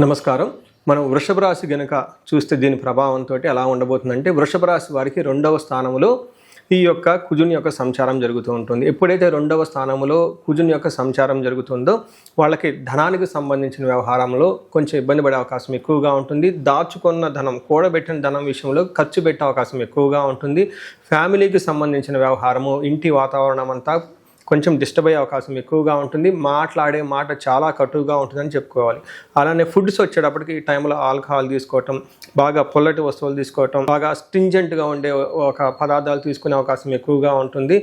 నమస్కారం. మనం వృషభ రాశి గనుక చూస్తే దీని ప్రభావంతో ఎలా ఉండబోతుందంటే, వృషభ రాశి వారికి 2వ స్థానంలో ఈ యొక్క కుజుని యొక్క సంచారం జరుగుతూ ఉంటుంది. ఎప్పుడైతే 2వ స్థానంలో కుజుని యొక్క సంచారం జరుగుతుందో వాళ్ళకి ధనానికి సంబంధించిన వ్యవహారంలో కొంచెం ఇబ్బంది పడే అవకాశం ఎక్కువగా ఉంటుంది. దాచుకున్న ధనం, కూడబెట్టిన ధనం విషయంలో ఖర్చు పెట్టే అవకాశం ఎక్కువగా ఉంటుంది. ఫ్యామిలీకి సంబంధించిన వ్యవహారము, ఇంటి వాతావరణం అంతా కొంచెం డిస్టర్బ్ అయ్యే అవకాశం ఎక్కువగా ఉంటుంది. మాట్లాడే మాట చాలా కటువుగా ఉంటుందని చెప్పుకోవాలి. అలానే ఫుడ్స్ వచ్చేటప్పటికి ఈ టైంలో ఆల్కహాల్ తీసుకోవటం, బాగా పొల్లటి వస్తువులు తీసుకోవటం, బాగా స్ట్రింజెంట్గా ఉండే ఒక పదార్థాలు తీసుకునే అవకాశం ఎక్కువగా ఉంటుంది.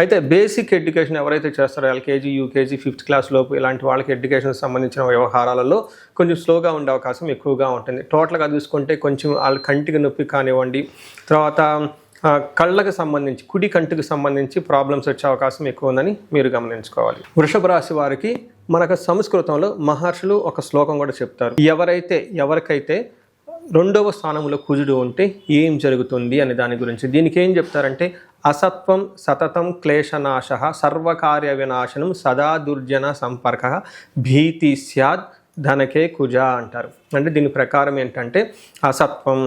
అయితే బేసిక్ ఎడ్యుకేషన్ ఎవరైతే చేస్తారో ఎల్కేజీ, యూకేజీ, 5th క్లాస్ లోపు ఇలాంటి వాళ్ళకి ఎడ్యుకేషన్కి సంబంధించిన వ్యవహారాలలో కొంచెం స్లోగా ఉండే అవకాశం ఎక్కువగా ఉంటుంది. టోటల్గా చూసుకుంటే కొంచెం వాళ్ళ కంటికి నొప్పి కానివ్వండి, తర్వాత కళ్ళకు సంబంధించి, కుడి కంటికి సంబంధించి ప్రాబ్లమ్స్ వచ్చే అవకాశం ఎక్కువ ఉందని మీరు గమనించుకోవాలి. వృషభ రాశి వారికి మనకు సంస్కృతంలో మహర్షులు ఒక శ్లోకం కూడా చెప్తారు. ఎవరికైతే 2వ స్థానంలో కుజుడు ఉంటే ఏం జరుగుతుంది అనే దాని గురించి. దీనికి ఏం చెప్తారంటే, అసత్వం సతతం క్లేశనాశ సర్వకార్య వినాశనం సదా దుర్జన సంపర్క భీతి స్యాద్ ధనకే కుజ అంటారు. అంటే దీని ప్రకారం ఏంటంటే, అసత్వం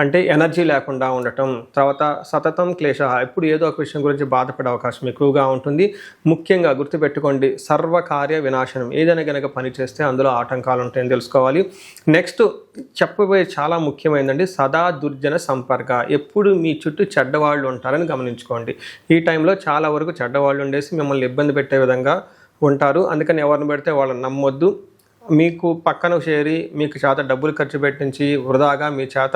అంటే ఎనర్జీ లేకుండా ఉండటం, తర్వాత సతతం క్లేశ ఎప్పుడు ఏదో ఒక విషయం గురించి బాధపడే అవకాశం ఎక్కువగా ఉంటుంది. ముఖ్యంగా గుర్తుపెట్టుకోండి, సర్వకార్య వినాశనం, ఏదైనా కనుక పని చేస్తే అందులో ఆటంకాలు ఉంటాయని తెలుసుకోవాలి. నెక్స్ట్ చెప్పబోయే చాలా ముఖ్యమైనదండి, సదా దుర్జన సంపర్క, ఎప్పుడు మీ చుట్టూ చెడ్డవాళ్ళు ఉంటారని గమనించుకోండి. ఈ టైంలో చాలా వరకు చెడ్డవాళ్ళు ఉండేసి మిమ్మల్ని ఇబ్బంది పెట్టే విధంగా ఉంటారు. అందుకని ఎవరిని పెడితే వాళ్ళని నమ్మొద్దు. మీకు పక్కన చేరి మీకు చేత డబ్బులు ఖర్చు పెట్టించి వృధాగా మీ చేత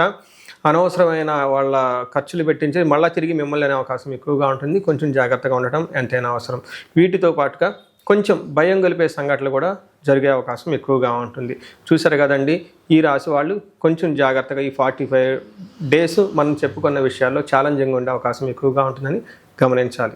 అనవసరమైన వాళ్ళ ఖర్చులు పెట్టించి మళ్ళీ తిరిగి మిమ్మల్ని అనే అవకాశం ఎక్కువగా ఉంటుంది. కొంచెం జాగ్రత్తగా ఉండటం ఎంతైనా అవసరం. వీటితో పాటుగా కొంచెం భయం గొలిపే సంఘటనలు కూడా జరిగే అవకాశం ఎక్కువగా ఉంటుంది. చూసారు కదండి, ఈ రాశి వాళ్ళు కొంచెం జాగ్రత్తగా ఈ 45 డేస్ మనం చెప్పుకున్న విషయాల్లో ఛాలెంజింగ్ ఉండే అవకాశం ఎక్కువగా ఉంటుందని గమనించాలి.